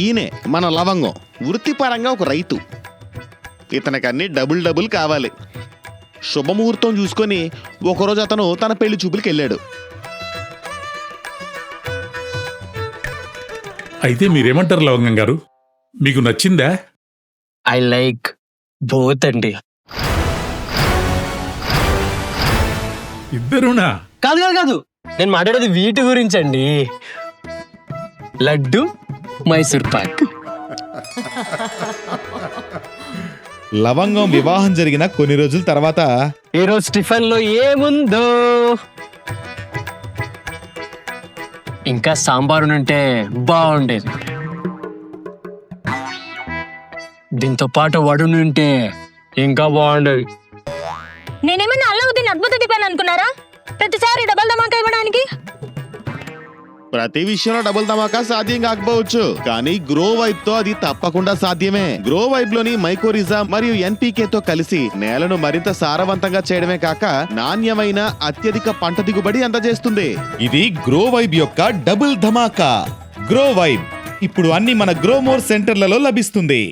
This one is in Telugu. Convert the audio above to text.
ఈయనే మన లవంగం, వృత్తిపరంగా ఒక రైతు. ఇతనికి అన్ని డబుల్ కావాలి. శుభముహూర్తం చూసుకొని ఒకరోజు అతను తన పెళ్లి చూపులకి వెళ్ళాడు. అయితే మీరేమంటారు లవంగం గారు, మీకు నచ్చిందా? ఐ లైక్ బోత్ అండి. ఇద్దరునా? కాదు కాదు కాదు, నేను మాట్లాడేది వీటి గురించి అండి. లడ్డు, మైసూర్ పాక్. లవంగం వివాహం జరిగిన కొన్ని రోజుల తర్వాత ఈరోజు టిఫిన్ లో ఏముందో, ఇంకా సాంబారు ఉంటే బాగుండేది. దీంతో పాటు వడును ఉంటే ఇంకా బాగుండేది. నేనేమన్నా అల్లవుద్దీన్ అద్భుత టిఫిన్ అనుకున్నారా? ప్రతిసారి డబల్ ధమాకా ఇవ్వడానికి. ప్రతి విషయంలో డబుల్ ధమాకా సాధ్యం కాకపోవచ్చు, కానీ గ్రో వైబ్ తో అది తప్పకుండా సాధ్యమే. గ్రో వైబ్ లోని మైకోరిజా మరియు ఎన్పీకే తో కలిసి నేలను మరింత సారవంతంగా చేయడమే కాక నాణ్యమైన అత్యధిక పంట దిగుబడి అందజేస్తుంది. ఇది గ్రో వైబ్ యొక్క డబుల్ ధమాకా. గ్రో వైబ్ ఇప్పుడు అన్ని మన గ్రోమోర్ సెంటర్లలో లభిస్తుంది.